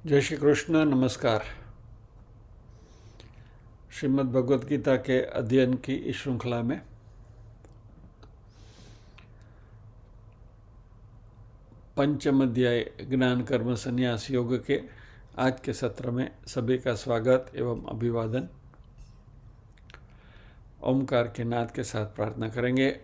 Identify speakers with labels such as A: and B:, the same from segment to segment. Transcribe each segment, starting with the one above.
A: जय श्री कृष्ण। नमस्कार। श्रीमद् भगवद गीता के अध्ययन की इस श्रृंखला में पंचम अध्याय ज्ञान कर्म संन्यास योग के आज के सत्र में सभी का स्वागत एवं अभिवादन। ओमकार के नाद के साथ प्रार्थना करेंगे।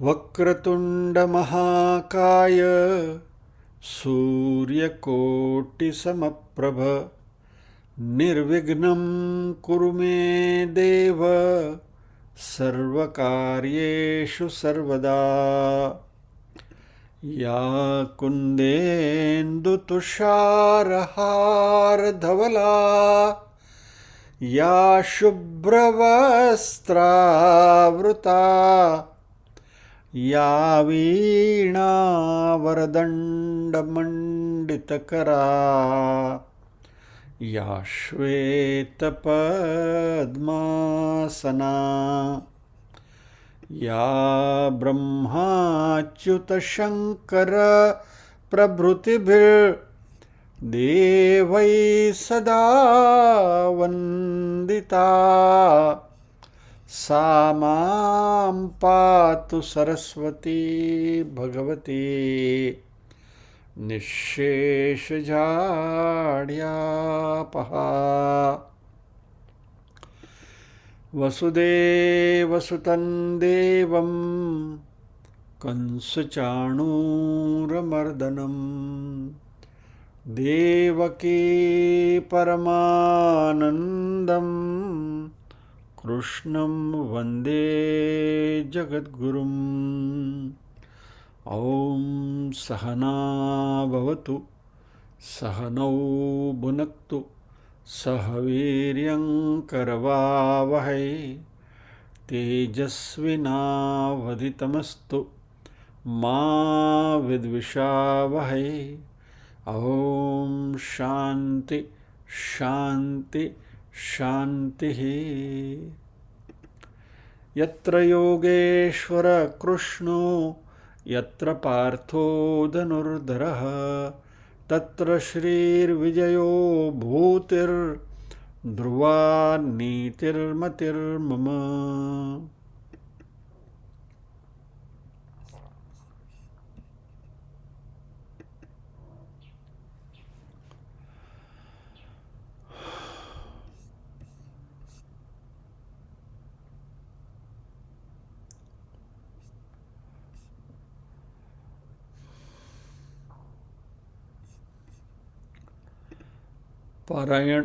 A: वक्रतुण्डमहाकाय सूर्यकोटिसमप्रभ निर्विघ्नं कुरु मे देव सर्वकार्येषु सर्वदा। या कुन्देन्दुतुषारहारधवला या शुभ्रवस्त्रावृता या वीणावरदण्डमण्डितकरा या श्वेतपद्मासना या ब्रह्माच्युतशङ्कर प्रभृतिभिर्देवैः सदा वन्दिता सा मां पातु सरस्वती भगवती निःशेषजाड्यापहा। वसुदेवसुतं देवं कंसचाणूरमर्दनं देवकी परमानन्दं कृष्णं वन्दे जगद्गुरुम्। ॐ सहना भवतु सहनौ भुनक्तु सह वीर्यं करवावहै तेजस्विनावधितमस्तु मा विद्विषावहै। ॐ शान्ति शान्ति शान्तिः। यत्र योगेश्वर कृष्णो यत्र पार्थो धनुर्धरः तत्र श्रीर्विजयो भूतिर्ध्रुवा नीतिर्मतिर्मम। पारायण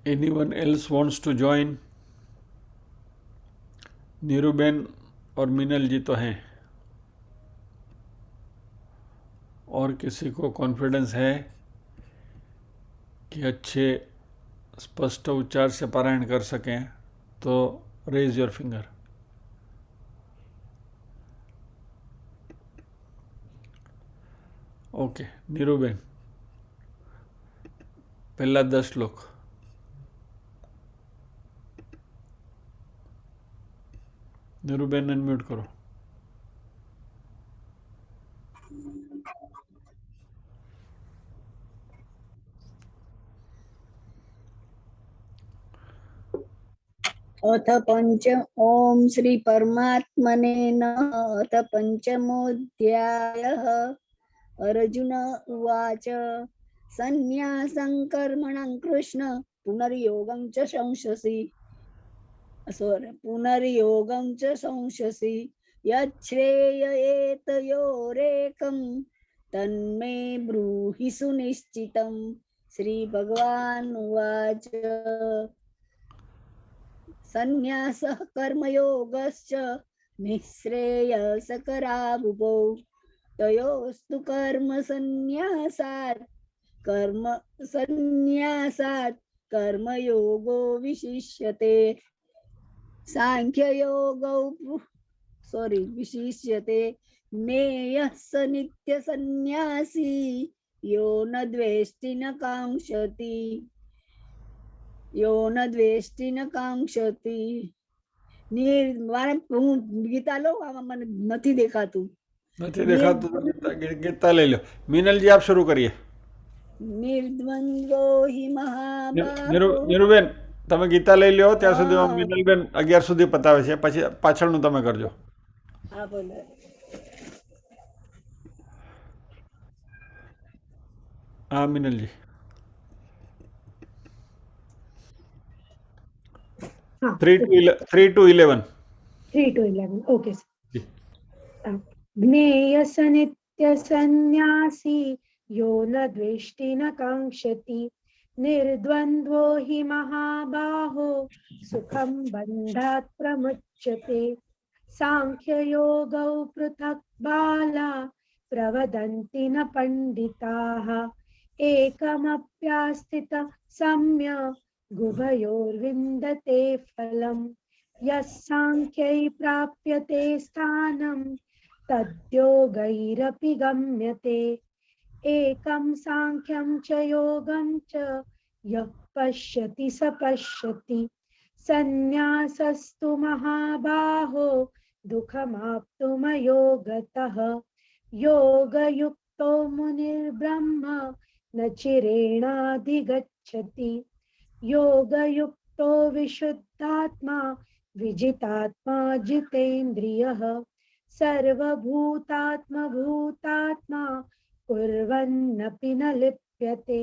A: anyone else wants to join? नीरूबेन और मिनल जी तो हैं, और किसी को कॉन्फिडेंस है कि अच्छे स्पष्ट उच्चार से पारायण कर सकें तो रेज योर फिंगर। ओके नीरूबेन, पहला 10 श्लोक। नीरूबेन अनम्यूट करो।
B: अथ पंच ओम श्री परमात्मने नमः। अथ पंचमोऽध्यायः। अर्जुन उवाच संन्यासं कर्मणं कृष्ण पुनर्योगं च संशसि पुनर्योगं च संशसि यच्छ्रेय एतयोरेकं तन्मे ब्रूहि सुनिश्चितं। श्रीभगवान् उवाच संन्यासः कर्मयोगश्च निःश्रेयसकरावुभौ तयोस्तु कर्मयोगो विशिष्यते सांख्ययोगौ विशिष्यते ज्ञेयः स नित्यसन्न्यासी यो न द्वेष्टि न कांक्षति મારે હું ગીતા લઉં આમાં મને નથી દેખાતું
A: નથી દેખાતું તો ગીતા લઈ લો. મિનલજી આપ શરૂ કરીએ.
B: निर्द्वंद्वो हि महाबाहो
A: નીરુબેન તમે ગીતા લઈ લ્યો ત્યાં સુધીમાં મિનલબેન 11 સુધી પતાવે છે, પછી પાછળનું તમે કરજો.
B: હા બોલો.
A: હા મિનલજી. 3 to 11.
C: 3 to 11. Okay, sir. ज्ञेयस नित्यसन्न्यासी यो न द्वेष्टि न कांक्षति निर्द्वन्द्वो हि महाबाहो सुखं बन्धात् प्रमुच्यते सांख्ययोगौ पृथक् बाला प्रवदन्ति न पंडिताः एकमप्यास्थित सम्यक् गुभयोर्विन्दते फलम् यः सांख्यै प्राप्यते स्थानं तद्योगैरपि गम्यते एकं सांख्यं च योगं च यः पश्यति स पश्यति संन्यासस्तु महाबाहो दुःखमाप्तुमयोगतः योगयुक्तो मुनिर्ब्रह्म न चिरेणाधिगच्छति योगयुक्तो विशुद्धात्मा विजितात्मा जितेन्द्रियः सर्वभूतात्मभूतात्मा कुर्वन्नपि न लिप्यते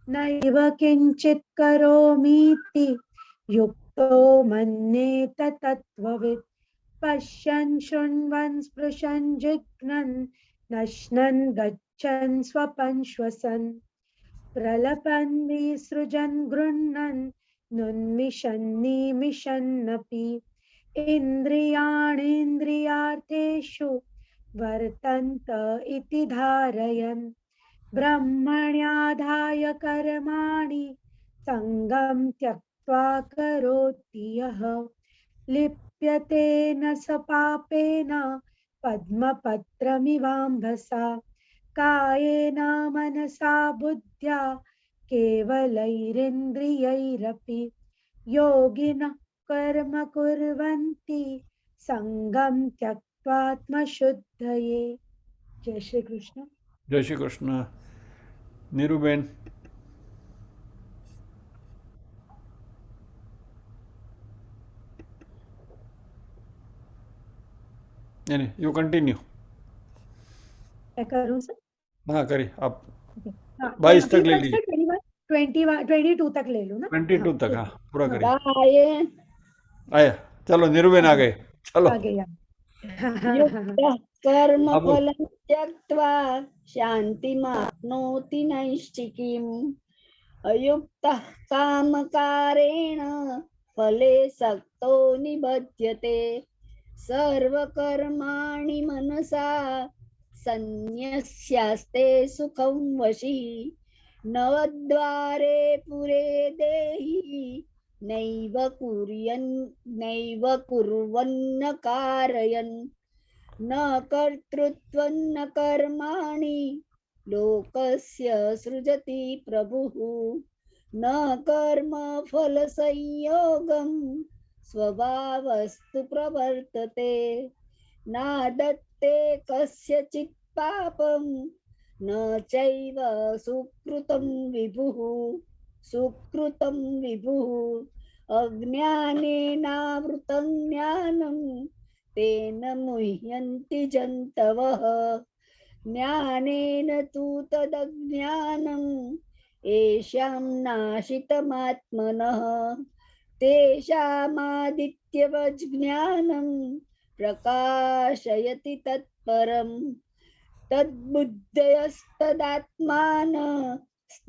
C: नैव किञ्चित् करोमीति युक्तो मन्येत तत्त्ववित् पश्यन् शृण्वन् स्पृशन् जिघ्नन् नश्नन् गच्छन् स्वपन् श्वसन् प्रलपन् विसृजन् गृह्णन् नुन्मिषन्निमिषन्नपि इन्द्रियाणीन्द्रियार्थेषु वर्तन्त इति धारयन् ब्रह्मण्याधाय कर्माणि सङ्गं त्यक्त्वा करोति यः लिप्यते न स पापेन पद्मपत्रमिवाम्भसा कायेन मनसा बुद्ध्या केवलैरिन्द्रियैरपि योगिनः कर्म कुर्वन्ति संगम त्यक्त्वात्मशुद्धये. जय श्री कृष्ण.
A: જય શ્રી કૃષ્ણ. નીરુબેન. You continue.
C: क्या करूं सर?
A: हाँ करिए आप. 22 तक ले लीजिए.
C: 22 तक ले लो ना.
A: 22 तक. हाँ पूरा करिए.
B: आये
A: चलो नीरुबेन आ गए. चलो
C: आ गया.
B: युक्तः कर्मफलं त्यक्त्वा शान्तिमाप्नोति नैष्ठिकीम् अयुक्तः कामकारेण फले सक्तो निबध्यते सर्वकर्माणि मनसा सन्न्यस्यास्ते सुखं वशी नवद्वारे पुरे देहि नैव कुर्वन्न कारयन् न कर्तृत्वं न कर्माणि लोकस्य सृजति प्रभुः न कर्म फलसंयोगं स्वभावस्तु प्रवर्तते नादत्ते कस्यचित् पापं न चैव सुकृतं विभुः अज्ञानेनावृतं ज्ञानं तेन मुह्यन्ति जन्तवः ज्ञानेन तु तदज्ञानम् येषां नाशितमात्मनः तेषामादित्यवज्ञानं प्रकाशयति तत्परम् तद्बुद्धयस्तदात्मान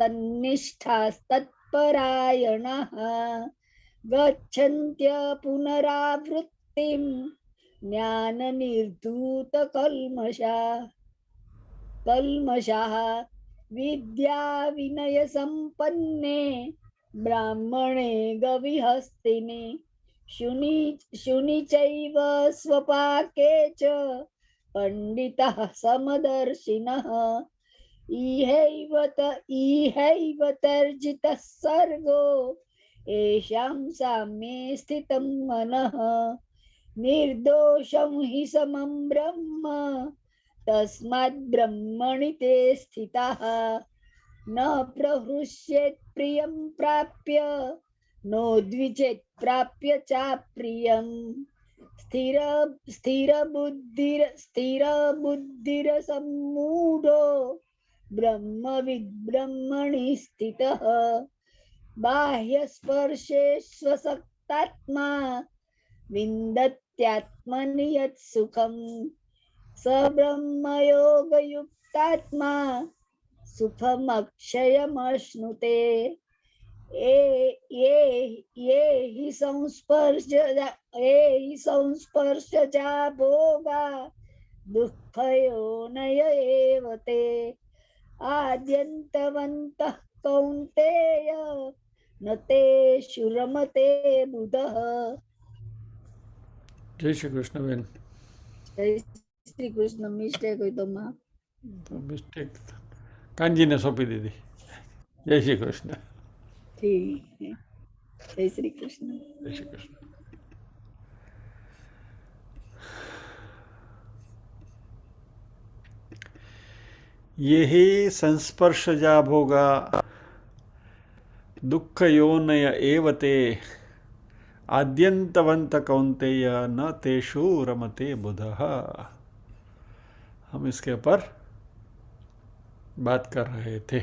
B: तन्निष्ठास्तत्परायणः गच्छन्त्य पुनरावृत्तिं कल्मषाः विद्या विनय संपन्ने ब्राह्मणे गविहस्तिने शुनि चैव स्वपाके च पंडितः समदर्शिनः इहैव तर्जितः सर्गो येषां साम्ये स्थितं मनः निर्दोषं हि समं ब्रह्म तस्माद् ब्रह्मणि ते स्थिताः न प्रहृष्येत् प्रियं प्राप्य नोद्विजेत् प्राप्य चाप्रियम् स्थिरबुद्धिरसम्मूढो ब्रह्मविद् ब्रह्मणि स्थितः बाह्यस्पर्शेष्वसक्तात्मा विन्दत्यात्मनि यत् सुखम् स ब्रह्मयोगयुक्तात्मा सुखमक्षयमश्नुते ये हि संस्पर्शजा भोगा दुःखयोनय एव ते आद्यन्तवन्तः कौन्तेय न तेषु रमते बुधः।
A: जय श्री कृष्ण बेन।
B: जय श्री कृष्ण। मिस्टेक हुई तो माँ
A: मिस्टेक कांजी ने सौंपी दी थी। जय श्री कृष्ण।
B: ठीक है। जय श्री कृष्ण।
A: जय श्री कृष्ण। यही संस्पर्शजा भोगा दुख योनय एवते आद्यंतवंत कौन्तेय न तेषु रमते बुधः। हम इसके ऊपर बात कर रहे थे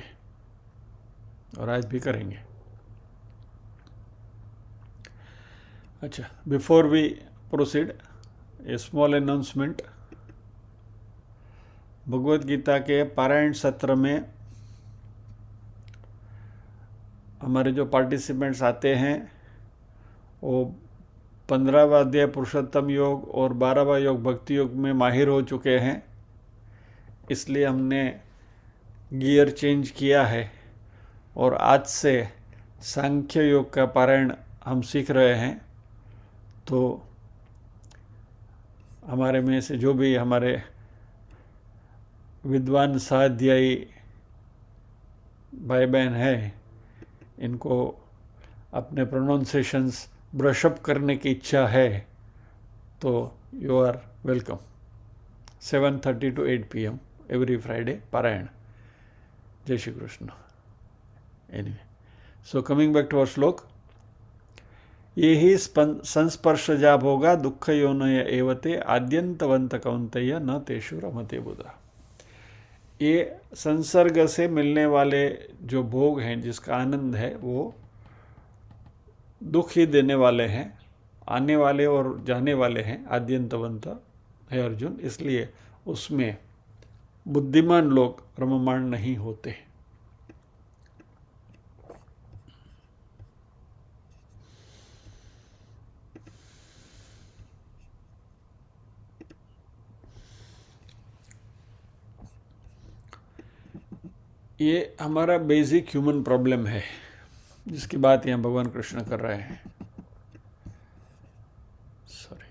A: और आज भी करेंगे। अच्छा, before we proceed a small announcement. Bhagavad Gita के पारायण सत्र में हमारे जो पार्टिसिपेंट्स आते हैं वो 15वां अध्याय पुरुषोत्तम योग और 12वां योग भक्ति योग में माहिर हो चुके हैं, इसलिए हमने गियर चेंज किया है और आज से सांख्य योग का पारायण हम सीख रहे हैं। तो हमारे में से जो भी हमारे विद्वान साध्यायी भाई बहन है, इनको अपने प्रोनाउंसिएशंस ब्रशअप करने की इच्छा है तो you are welcome. 7:30 to 8 PM every Friday पारायण। जय Shri Krishna. Anyway, so coming back to our shloka. ये ही संस्पर्शजा भोगा दुःख योनय एवते आद्यंतवंत कौन्तेय न तेषु रमते बुधः। ये संसर्ग से मिलने वाले जो भोग हैं, जिसका आनंद है, वो दुख ही देने वाले हैं, आने वाले और जाने वाले हैं, आद्यंतवंत है अर्जुन। इसलिए उसमें बुद्धिमान लोग रममाण नहीं होते। ये हमारा बेसिक ह्यूमन प्रॉब्लम है, जिसकी बात यहाँ भगवान कृष्ण कर रहे हैं। सॉरी,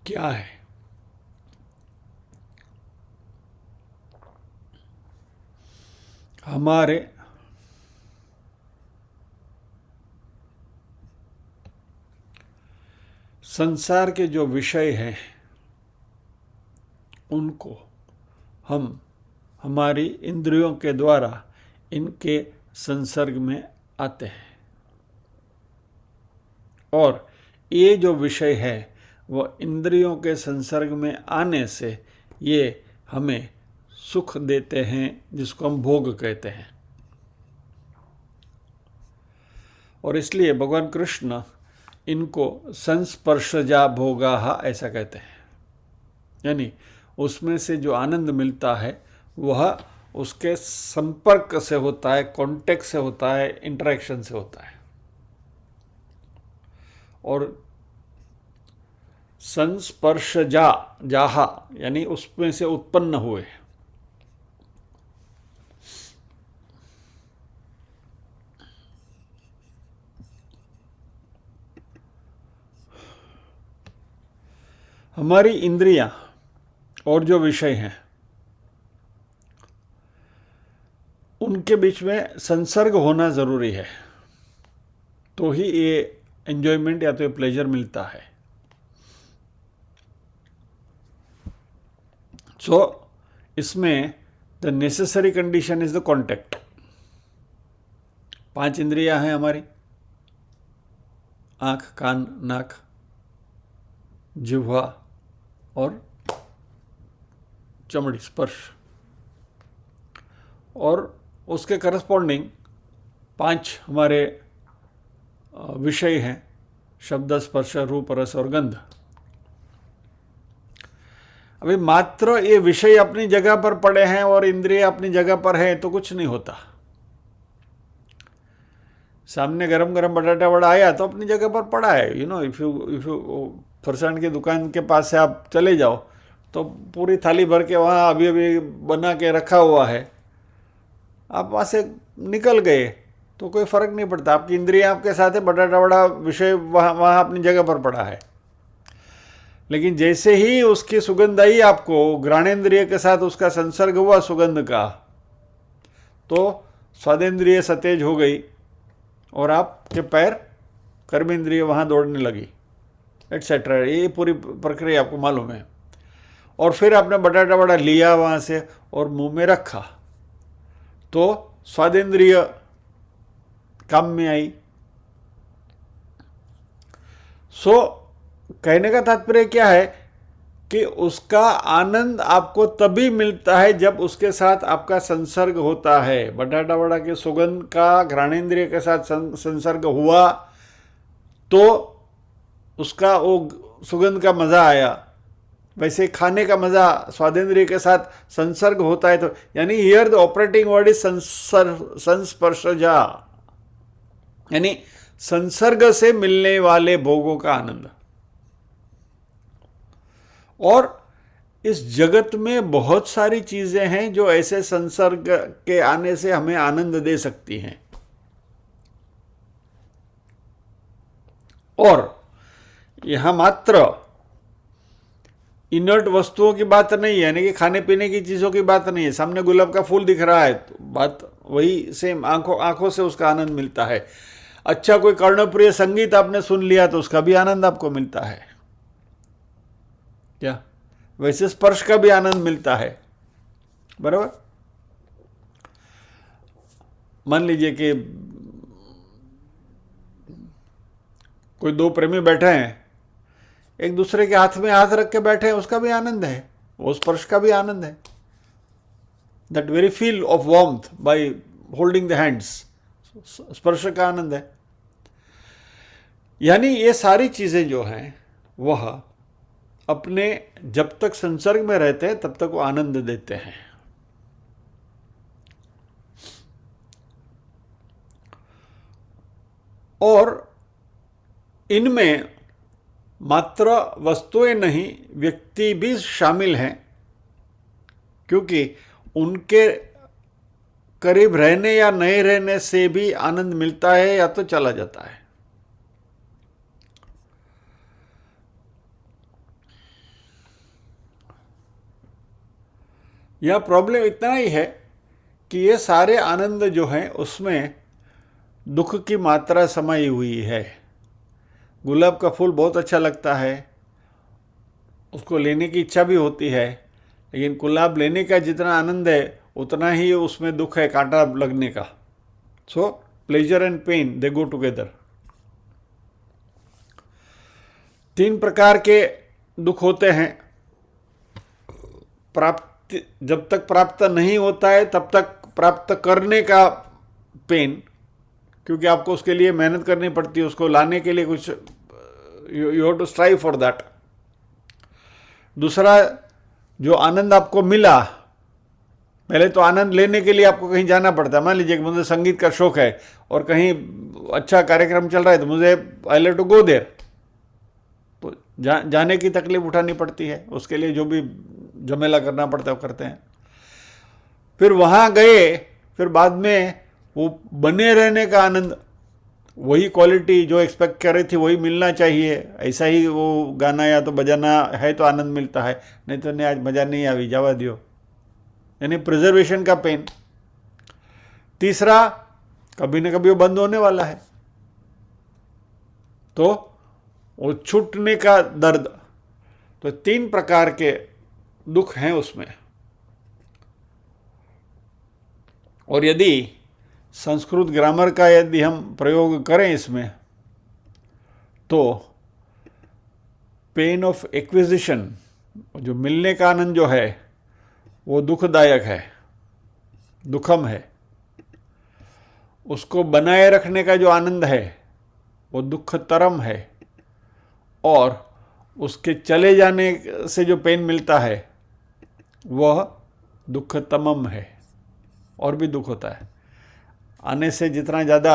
A: क्या है? हमारे संसार के जो विषय हैं उनको हम हमारी इंद्रियों के द्वारा इनके संसर्ग में आते हैं, और ये जो विषय है वो इंद्रियों के संसर्ग में आने से ये हमें सुख देते हैं, जिसको हम भोग कहते हैं। और इसलिए भगवान कृष्ण इनको संस्पर्शजा भोगाः ऐसा कहते हैं, यानी उसमें से जो आनंद मिलता है वह उसके संपर्क से होता है, कांटेक्ट से होता है, इंटरेक्शन से होता है। और संस्पर्शजा जाहा यानी उसमें से उत्पन्न हुए। हमारी इंद्रियां और जो विषय हैं उनके बीच में संसर्ग होना जरूरी है, तो ही ये एंजॉयमेंट या तो ये प्लेजर मिलता है। सो इसमें the necessary condition is the contact. 5 इंद्रियां हैं हमारी, आंख, कान, नाक, जिह्वा और चमड़ी, स्पर्श, और उसके करस्पॉन्डिंग 5 हमारे विषय हैं, शब्द, स्पर्श, रूप, रस और गंध। अभी मात्र ये विषय अपनी जगह पर पड़े हैं और इंद्रिय अपनी जगह पर है तो कुछ नहीं होता। सामने गरम गरम बटाटा वड़ा आया तो अपनी जगह पर पड़ा है। इफ यू फरसाण की दुकान के पास से आप चले जाओ तो पूरी थाली भर के वहाँ अभी अभी बना के रखा हुआ है, आप वहाँ से निकल गए तो कोई फर्क नहीं पड़ता। आपकी इंद्रियां आपके साथ है, बटाटा वड़ा विषय वहाँ अपनी जगह पर पड़ा है। लेकिन जैसे ही उसकी सुगंध आई, आपको घ्राणेन्द्रिय के साथ उसका संसर्ग हुआ सुगंध का, तो स्वादेंद्रिय सतेज हो गई और आपके पैर कर्मेंद्रिय वहाँ दौड़ने लगी, एटसेट्रा। ये पूरी प्रक्रिया आपको मालूम है। और फिर आपने बटाटा वड़ा लिया वहाँ से और मुंह में रखा तो स्वादेंद्रिय काम में आई। सो कहने का तात्पर्य क्या है कि उसका आनंद आपको तभी मिलता है जब उसके साथ आपका संसर्ग होता है। बटाटा वड़ा के सुगंध का घ्राणेन्द्रिय के साथ संसर्ग हुआ तो उसका वो सुगंध का मजा आया। वैसे खाने का मजा स्वादेंद्रिय के साथ संसर्ग होता है तो, यानी here the operating word is संस्पर्शजा, यानी संसर्ग से मिलने वाले भोगों का आनंद। और इस जगत में बहुत सारी चीजें हैं जो ऐसे संसर्ग के आने से हमें आनंद दे सकती हैं। और यहां मात्र इनर्ट वस्तुओं की बात नहीं है, यानी कि खाने पीने की चीजों की बात नहीं है। सामने गुलाब का फूल दिख रहा है तो बात वही सेम, आंखों से उसका आनंद मिलता है। अच्छा कोई कर्णप्रिय संगीत आपने सुन लिया तो उसका भी आनंद आपको मिलता है क्या? वैसे स्पर्श का भी आनंद मिलता है, बराबर। मान लीजिए कि कोई 2 प्रेमी बैठे हैं, एक दूसरे के हाथ में हाथ रख के बैठे हैं, उसका भी आनंद है, वो स्पर्श का भी आनंद है। That very feel of warmth by holding the hands, स्पर्श का आनंद है। यानी ये सारी चीजें जो हैं वह अपने जब तक संसर्ग में रहते हैं तब तक वो आनंद देते हैं। और इनमें मात्र वस्तुएं नहीं, व्यक्ति भी शामिल हैं, क्योंकि उनके करीब रहने या नहीं रहने से भी आनंद मिलता है या तो चला जाता है। यह प्रॉब्लम इतना ही है कि ये सारे आनंद जो हैं उसमें दुख की मात्रा समाई हुई है। गुलाब का फूल बहुत अच्छा लगता है, उसको लेने की इच्छा भी होती है, लेकिन गुलाब लेने का जितना आनंद है उतना ही उसमें दुख है कांटा लगने का। So pleasure and pain they go together. 3 प्रकार के दुख होते हैं। प्राप्ति, जब तक प्राप्त नहीं होता है तब तक प्राप्त करने का पेन, क्योंकि आपको उसके लिए मेहनत करनी पड़ती है, उसको लाने के लिए कुछ you have to strive for that. दूसरा, जो आनंद आपको मिला, पहले तो आनंद लेने के लिए आपको कहीं जाना पड़ता है। मान लीजिए कि मुझे संगीत का शौक है और कहीं अच्छा कार्यक्रम चल रहा है तो मुझे आई लेव टू गो देयर, तो जाने की तकलीफ उठानी पड़ती है, उसके लिए जो भी झमेला करना पड़ता है वो करते हैं। फिर वहाँ गए, फिर बाद में वो बने रहने का आनंद, वही क्वालिटी जो एक्सपेक्ट कर रही थी वही मिलना चाहिए, ऐसा ही वो गाना या तो बजाना है तो आनंद मिलता है, नहीं तो नहीं आज मज़ा नहीं आई, जावा दियो, यानी प्रिजर्वेशन का पेन। तीसरा, कभी ना कभी वो बंद होने वाला है, तो वो छूटने का दर्द। तो 3 प्रकार के दुख हैं उसमें। और यदि संस्कृत ग्रामर का यदि हम प्रयोग करें इसमें, तो पेन ऑफ एक्विजिशन, जो मिलने का आनंद जो है वो दुखदायक है, दुखम है। उसको बनाए रखने का जो आनंद है वो दुखतरम है। और उसके चले जाने से जो पेन मिलता है वह दुखतमम है, और भी दुख होता है। आने से जितना ज़्यादा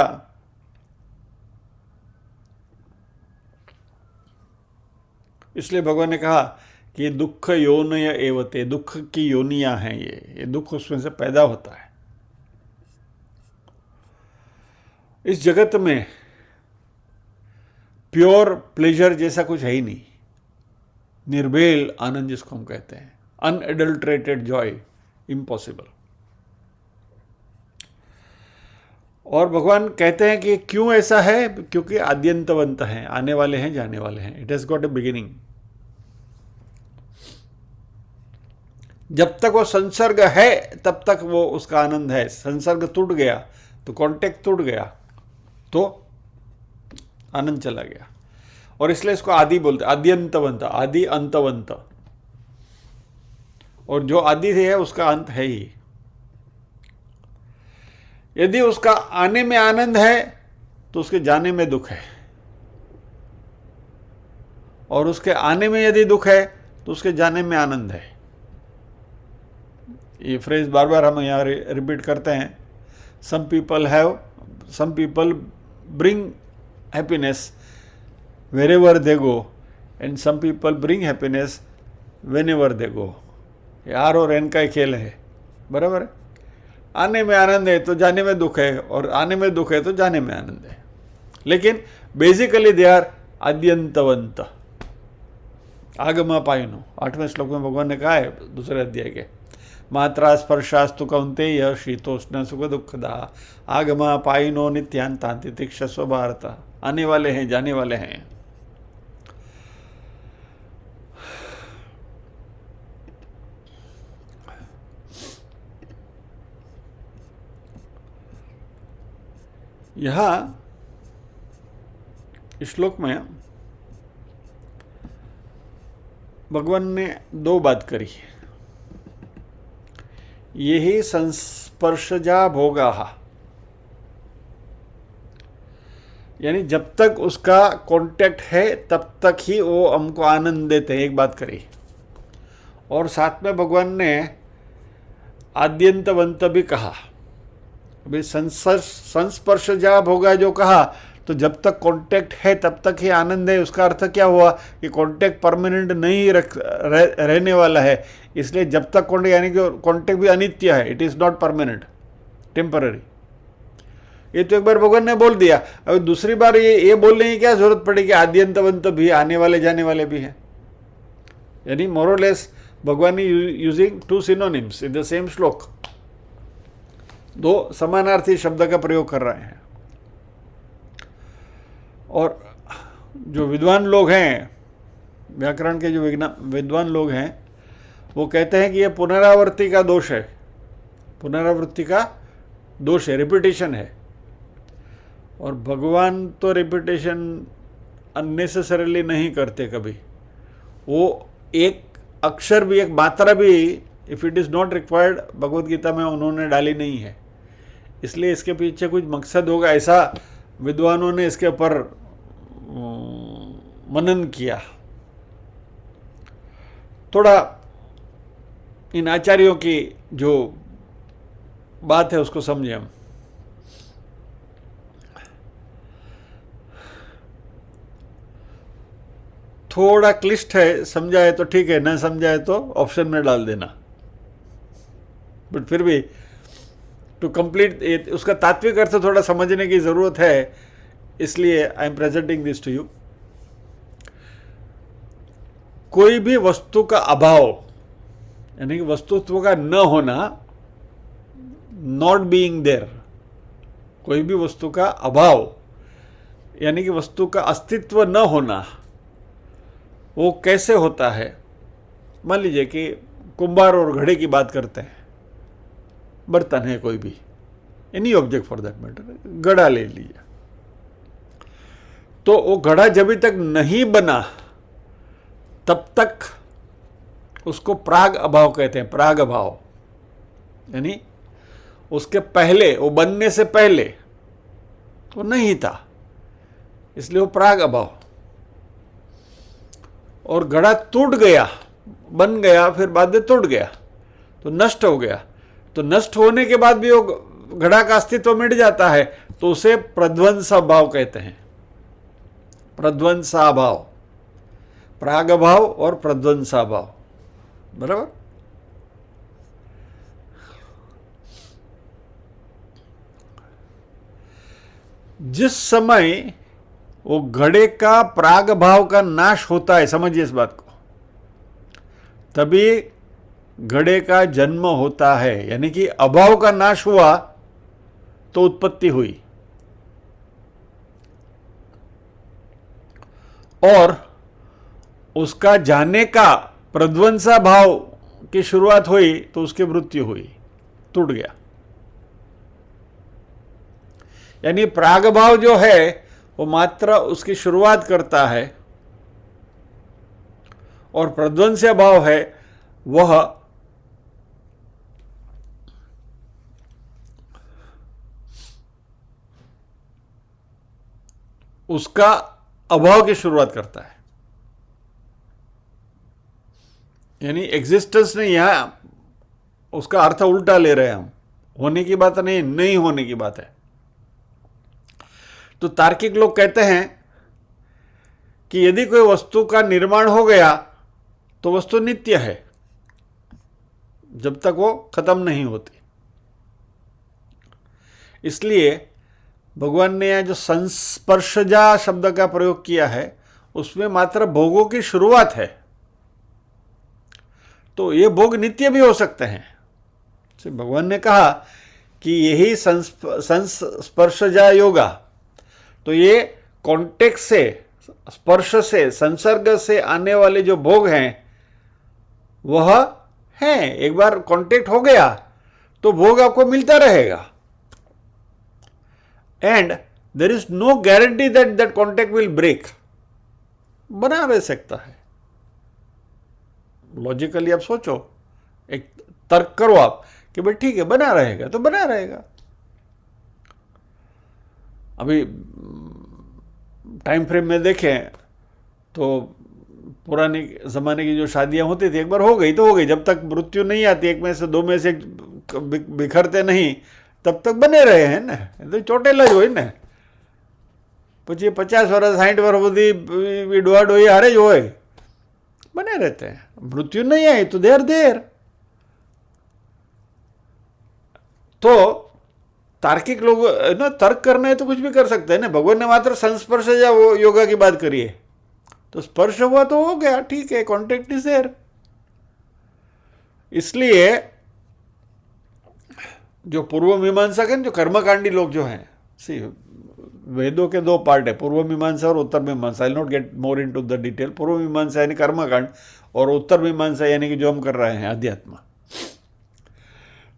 A: इसलिए भगवान ने कहा कि ये दुख योनय एवते, दुख की योनियां हैं, ये दुख उसमें से पैदा होता है। इस जगत में प्योर प्लेजर जैसा कुछ है ही नहीं। निर्भेल आनंद जिसको हम कहते हैं, अनएडल्ट्रेटेड जॉय, इम्पॉसिबल। और भगवान कहते हैं कि क्यों ऐसा है, क्योंकि आद्यंतवंत हैं, आने वाले हैं, जाने वाले हैं। It has got a beginning. जब तक वो संसर्ग है तब तक वो उसका आनंद है। संसर्ग टूट गया तो कॉन्टेक्ट टूट गया तो आनंद चला गया। और इसलिए इसको आदि बोलते, आद्यंतवंत, आदि अंतवंत। और जो आदि है उसका अंत है ही। यदि उसका आने में आनंद है तो उसके जाने में दुख है, और उसके आने में यदि दुख है तो उसके जाने में आनंद है। ये फ्रेज बार बार हम यहाँ रिपीट करते हैं। Some people bring happiness wherever they go, and some people bring happiness whenever they go. ये आर और एन का ही खेल है, बराबर है। आने में आनंद है तो जाने में दुख है, और आने में दुख है तो जाने में आनंद है। लेकिन बेसिकली दे आर आद्यंतवंत। आगमापायनो 8वें श्लोक में भगवान ने कहा है, दूसरे अध्याय के, मात्रा स्पर्शास्तु कौन्तेय शीतोष्ण सुख दुखदा आगमापायनो नित्यांतांति तिक्षस्व भारत। आने वाले हैं, जाने वाले हैं। यहाँ इस श्लोक में भगवान ने 2 बात करी। यही संस्पर्शजा भोगाः, यानी जब तक उसका कांटेक्ट है तब तक ही वो हमको आनंद देते हैं, एक बात करी। और साथ में भगवान ने आद्यंतवंत भी कहा। अभी संस्पर्शजा भोगा जो कहा, तो जब तक कांटेक्ट है तब तक ही आनंद है। उसका अर्थ क्या हुआ कि कांटेक्ट परमानेंट नहीं रहने वाला है। इसलिए जब तक कांटेक्ट, यानी कि कांटेक्ट भी अनित्य है, it is not permanent, temporary. ये तो एक बार भगवान ने बोल दिया। अब दूसरी बार ये बोलने की क्या जरूरत पड़ी कि आद्यंतवंत भी, आने वाले जाने वाले भी हैं। यानी मोरलेस भगवान using two synonyms in the same shloka, दो समानार्थी शब्द का प्रयोग कर रहे हैं। और जो विद्वान लोग हैं, व्याकरण के जो विद्वान लोग हैं, वो कहते हैं कि यह पुनरावृत्ति का दोष है, पुनरावृत्ति का दोष है, रिपीटेशन है। और भगवान तो रिपीटेशन अननेसेसरीली नहीं करते कभी। वो एक अक्षर भी, एक मात्रा भी, if it is not required, Bhagavad Gita में उन्होंने डाली नहीं है। इसलिए इसके पीछे कुछ मकसद होगा, ऐसा विद्वानों ने इसके ऊपर मनन किया। थोड़ा इन आचार्यों की जो बात है उसको समझें हम। थोड़ा क्लिष्ट है, समझाए तो ठीक है, न समझाए तो ऑप्शन में डाल देना। बट फिर भी टू कंप्लीट उसका तात्विक अर्थ थोड़ा समझने की ज़रूरत है, इसलिए I am presenting this to you. कोई भी वस्तु का अभाव, यानी कि वस्तुत्व का न होना, नॉट बीइंग देयर, कोई भी वस्तु का अभाव यानी कि वस्तु का अस्तित्व न होना, वो कैसे होता है? मान लीजिए कि कुंभार और घड़े की बात करते हैं, बर्तन है कोई भी, any object for that matter, घड़ा ले लीजिए। तो वो घड़ा जब तक नहीं बना तब तक उसको प्राग अभाव कहते हैं। प्राग अभाव यानी उसके पहले, वो बनने से पहले तो नहीं था, इसलिए वो प्राग अभाव। और घड़ा टूट गया, बन गया, फिर बाद में टूट गया तो नष्ट हो गया। तो नष्ट होने के बाद भी वो घड़ा का अस्तित्व मिट जाता है, तो उसे प्रध्वंसाभाव कहते हैं। प्रध्वंसाभाव, प्रागभाव और प्रध्वंसाभाव, बराबर। जिस समय वो घड़े का प्राग भाव का नाश होता है, समझिए इस बात को, तभी घड़े का जन्म होता है। यानी कि अभाव का नाश हुआ तो उत्पत्ति हुई, और उसका जाने का प्रध्वंसा भाव की शुरुआत हुई तो उसकी मृत्यु हुई, टूट गया। यानी प्रागभाव जो है वो मात्र उसकी शुरुआत करता है, और प्रध्वंस्य भाव है वह उसका अभाव की शुरुआत करता है। यानी एग्जिस्टेंस ने यहां उसका अर्थ उल्टा ले रहे हैं हम, होने की बात नहीं होने की बात है। तो तार्किक लोग कहते हैं कि यदि कोई वस्तु का निर्माण हो गया तो वस्तु नित्य है जब तक वो खत्म नहीं होती। इसलिए भगवान ने यह जो संस्पर्शजा शब्द का प्रयोग किया है उसमें मात्र भोगों की शुरुआत है। तो ये भोग नित्य भी हो सकते हैं। भगवान ने कहा कि यही संस्पर्शजा योगा, तो ये कॉन्टेक्ट से, स्पर्श से, संसर्ग से आने वाले जो भोग हैं वह हैं। एक बार कॉन्टेक्ट हो गया तो भोग आपको मिलता रहेगा, and there is no guarantee that that contact will break. बना रह सकता है। लॉजिकली आप सोचो, एक तर्क करो आप कि भाई ठीक है बना रहेगा तो बना रहेगा। अभी टाइम फ्रेम में देखें तो पुराने ज़माने की जो शादियां होती थी, एक बार हो गई तो हो गई, जब तक मृत्यु नहीं आती, एक में से दो में से बिखरते नहीं, तब तक बने रहे हैं ना। तो ચોટેલા જ હોય ને, પછી 50 વર્ષ 60 વર્ષ બધી વિડવા ડોહી હારે જ હોય, बने रहते हैं। मृत्यु नहीं आई तो देर तो तार्किक लोग ना तर्क करना है तो कुछ भी कर सकते हैं ना। भगवान ने मात्र संस्पर्श या वो योगा की बात करी है, तो स्पर्श हुआ तो हो गया, ठीक है, कॉन्टेक्ट इज देयर। इसलिए जो पूर्व मीमांसक है, जो कर्मकांडी लोग जो हैं, सी वेदों के दो पार्ट है, पूर्व मीमांसा और उत्तर मीमांसा। I not get more into the detail. पूर्व मीमांसा यानी कर्मकांड और उत्तर मीमांसा यानी कि जो हम कर रहे हैं अध्यात्म।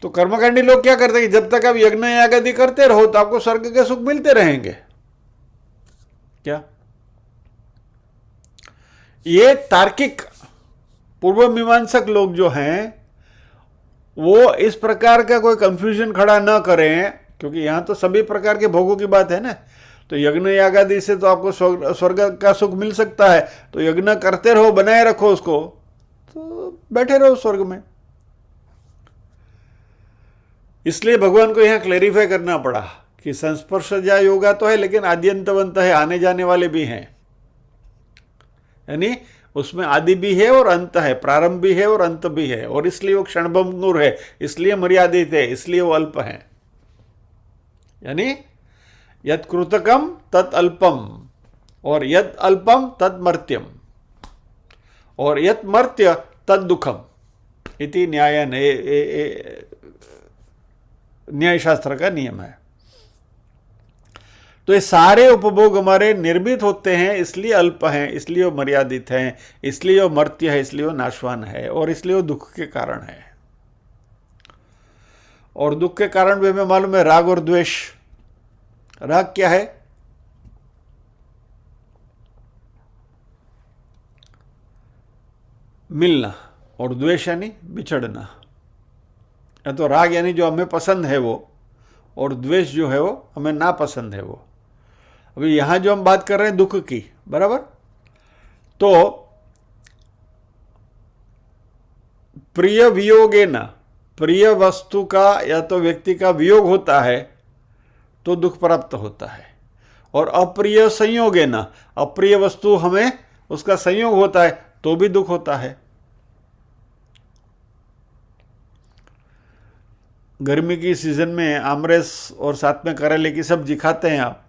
A: तो कर्मकांडी लोग क्या करते हैं कि जब तक आप यज्ञ यागादि करते रहो तो आपको स्वर्ग के सुख मिलते रहेंगे। क्या ये तार्किक पूर्व मीमांसक लोग जो हैं वो इस प्रकार का कोई कंफ्यूजन खड़ा ना करें, क्योंकि यहां तो सभी प्रकार के भोगों की बात है ना। तो यज्ञ यागादि से तो आपको स्वर्ग का सुख मिल सकता है, तो यज्ञ करते रहो, बनाए रखो उसको, तो बैठे रहो स्वर्ग में। इसलिए भगवान को यहां क्लेरिफाई करना पड़ा कि संस्पर्शजा योगा तो है, लेकिन आद्यंतवंत है, आने जाने वाले भी हैं। यानी उसमें आदि भी है और अंत है, प्रारंभ भी है और अंत भी है, और इसलिए वो क्षणभंगुर है, इसलिए मर्यादित है, इसलिए वो अल्प है। यानी यत् कृतकम तत् अल्पम और यत् अल्पम तत् मर्त्यम और यत् मर्त्य तत् दुखम इति न्याय शास्त्र का नियम है। तो ये सारे उपभोग हमारे निर्मित होते हैं, इसलिए अल्प हैं, इसलिए वो मर्यादित हैं, इसलिए वो मर्त्य है, इसलिए वो नाशवान है, और इसलिए वो दुख के कारण है। और दुख के कारण भी हमें मालूम है राग और द्वेष। राग क्या है? मिलना, और द्वेष यानी बिछड़ना। या तो राग यानी जो हमें पसंद है वो, और द्वेष जो है वो हमें नापसंद है वो। अभी यहां जो हम बात कर रहे हैं दुख की, बराबर, तो प्रिय वियोगे न, प्रिय वस्तु का या तो व्यक्ति का वियोग होता है तो दुख प्राप्त होता है, और अप्रिय संयोगे न, अप्रिय वस्तु हमें उसका संयोग होता है तो भी दुख होता है। गर्मी की सीजन में आमरस और साथ में करेले की सब्जी खाते हैं आप,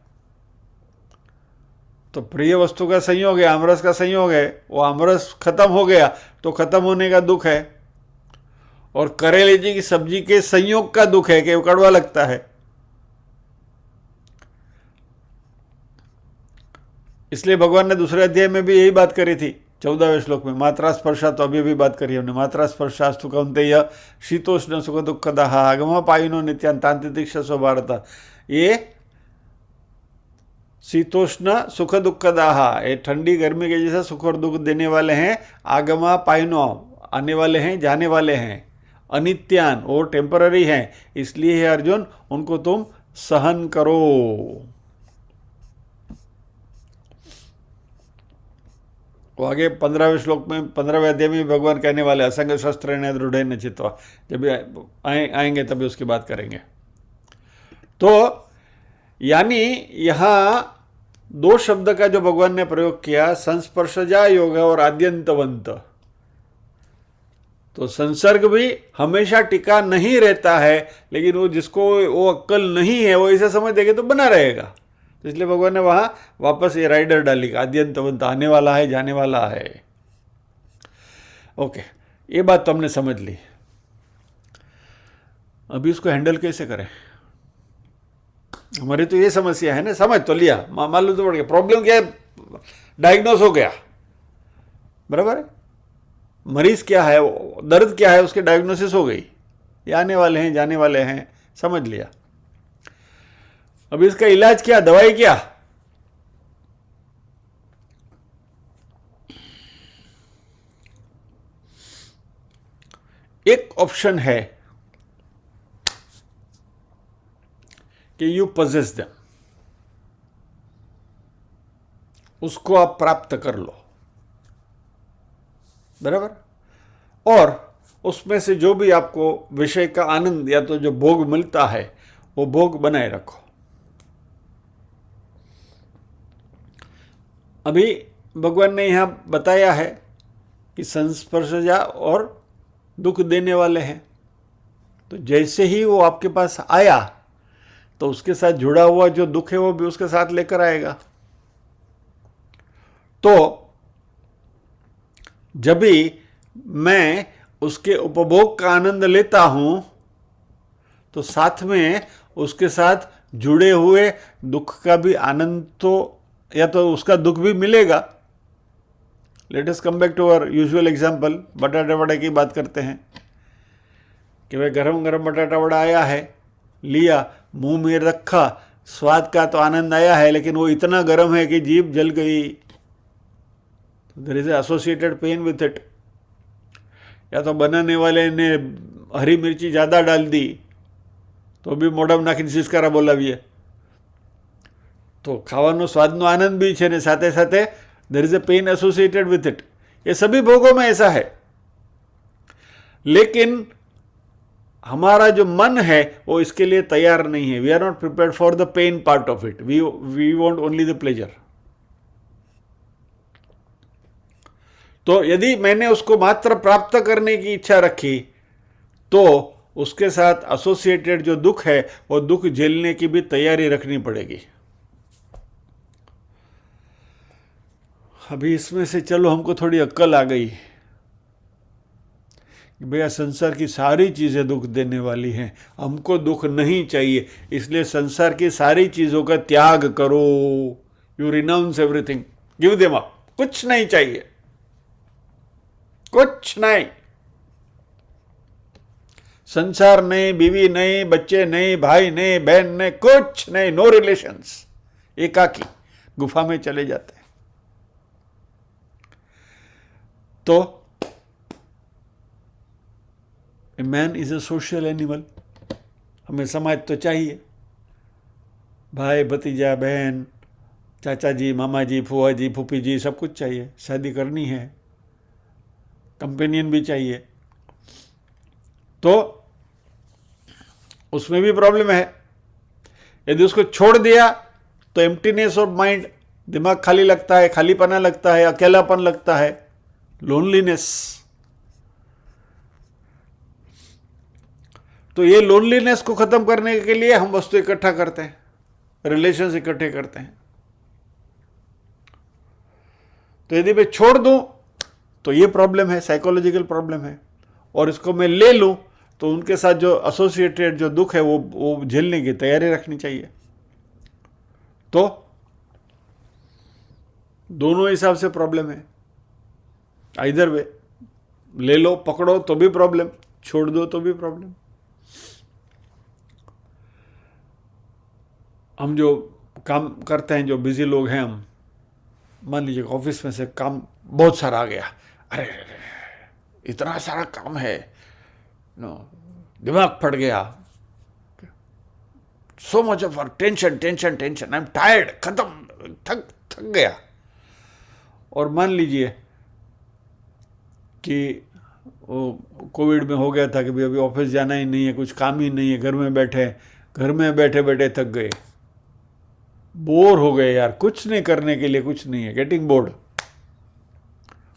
A: तो प्रिय वस्तु का संयोग है, आमरस का संयोग है, वो आमरस खत्म हो गया तो खत्म होने का दुख है, और करेले जी की सब्जी के संयोग का दुख है कि वो कड़वा लगता है। इसलिए भगवान ने दूसरे अध्याय में भी यही बात करी थी, 14वें श्लोक में, मात्रा स्पर्शा, तो अभी भी बात करी हमने, मात्रा स्पर्शास्तु कौन्तेय शीतोष्ण सुख दुःखदाः आगमा पायिनो नित्यान्तान्तितिक्षसो भारत। ये शीतोष्ण सुख दुःखदाः, ये ठंडी गर्मी के जैसा सुख और दुख देने वाले हैं। आगमा पायिनो, आने वाले हैं, जाने वाले हैं। अनित्यान, वो टेम्पररी हैं, इसलिए है अर्जुन उनको तुम सहन करो। वो आगे 15वें श्लोक में, 15वें अध्याय में भगवान कहने वाले असंग शस्त्र ने दृढ़ न चित्वा, जब आएंगे तभी उसकी बात करेंगे। तो यानी यहां दो शब्द का जो भगवान ने प्रयोग किया, संस्पर्शजा योग और आद्यंतवंत। तो संसर्ग भी हमेशा टिका नहीं रहता है, लेकिन वो जिसको वो अक्कल नहीं है वो इसे समझ देंगे तो बना रहेगा। तो इसलिए भगवान ने वहां वापस ये राइडर डाली, आद्यंतवंत, आने वाला है, जाने वाला है। ओके, ये बात तो हमने समझ ली। अभी उसको हैंडल कैसे करें? हमारी तो ये समस्या है ना, समझ तो लिया, मालूम तो पड़ गया प्रॉब्लम क्या है, डायग्नोस हो गया, बराबर है, मरीज क्या है, दर्द क्या है, उसके डायग्नोसिस हो गई, ये आने वाले हैं, जाने वाले हैं, समझ लिया। अब इसका इलाज क्या, दवाई क्या? एक ऑप्शन है कि यू पजेस देम, उसको आप प्राप्त कर लो, बराबर, और उसमें से जो भी आपको विषय का आनंद या तो जो भोग मिलता है वो भोग बनाए रखो। अभी भगवान ने यहां बताया है कि संस्पर्शजा और दुख देने वाले हैं, तो जैसे ही वो आपके पास आया तो उसके साथ जुड़ा हुआ जो दुख है वो भी उसके साथ लेकर आएगा। तो जब भी मैं उसके उपभोग का आनंद लेता हूं तो साथ में उसके साथ जुड़े हुए दुख का भी आनंद तो, या तो उसका दुख भी मिलेगा। Let us come back to our usual example, batata vada की बात करते हैं कि भाई गरम गरम बटाटा वड़ा आया है, लिया, मुंह में रखा, स्वाद का तो आनंद आया है, लेकिन वो इतना गर्म है कि जीभ जल गई, there is associated pain with it. या तो बनाने वाले ने हरी मिर्ची ज़्यादा डाल दी तो भी મોઢામાં નાખીને સિસકારા બોલાવીએ, तो ખાવાનો સ્વાદનો આનંદ भी છે ને સાથે સાથે there is a pain associated with it. ये सभी भोगों में ऐसा है, लेकिन हमारा जो मन है वो इसके लिए तैयार नहीं है। We are not prepared for the pain part of it, we want only the pleasure. तो यदि मैंने उसको मात्र प्राप्त करने की इच्छा रखी तो उसके साथ एसोसिएटेड जो दुख है वो दुख झेलने की भी तैयारी रखनी पड़ेगी। अभी इसमें से चलो हमको थोड़ी अक्ल आ गई कि भैया संसार की सारी चीज़ें दुख देने वाली हैं, हमको दुख नहीं चाहिए, इसलिए संसार की सारी चीज़ों का त्याग करो। You renounce everything, give them up, कुछ नहीं चाहिए, कुछ नहीं। संसार नहीं, बीवी नहीं, बच्चे नहीं, भाई नहीं, बहन नहीं, कुछ नहीं, नो रिलेशंस। एकाकी गुफा में चले जाते हैं। तो man is a social animal, हमें समाज तो चाहिए, भाई भतीजा बहन चाचा जी मामा जी फूफा जी फूफी जी सब कुछ चाहिए, शादी करनी है, कंपेनियन भी चाहिए। तो उसमें भी प्रॉब्लम है। यदि उसको छोड़ दिया तो एम्प्टीनेस ऑफ माइंड, दिमाग खाली लगता है, खालीपना लगता है, अकेलापन लगता है, लोनलीनेस। तो ये लोनलीनेस को खत्म करने के लिए हम वस्तु इकट्ठा करते हैं, रिलेशंस इकट्ठे करते हैं। तो यदि मैं छोड़ दूं तो ये प्रॉब्लम है, साइकोलॉजिकल प्रॉब्लम है, और इसको मैं ले लूं तो उनके साथ जो एसोसिएटेड जो दुख है वो झेलने की तैयारी रखनी चाहिए। तो दोनों हिसाब से प्रॉब्लम है। इधर वे ले लो पकड़ो तो भी प्रॉब्लम, छोड़ दो तो भी प्रॉब्लम। हम जो काम करते हैं, जो बिजी लोग हैं, हम मान लीजिए ऑफिस में से काम बहुत सारा आ गया, अरे इतना सारा काम है, नो दिमाग फट गया, so much of tension tension tension, I am tired, खत्म, थक गया। और मान लीजिए कि वो कोविड में हो गया था कि भाई अभी ऑफिस जाना ही नहीं है, कुछ काम ही नहीं है, घर में बैठे बैठे थक गए, बोर हो गए यार, कुछ नहीं करने के लिए कुछ नहीं है, गेटिंग बोर्ड।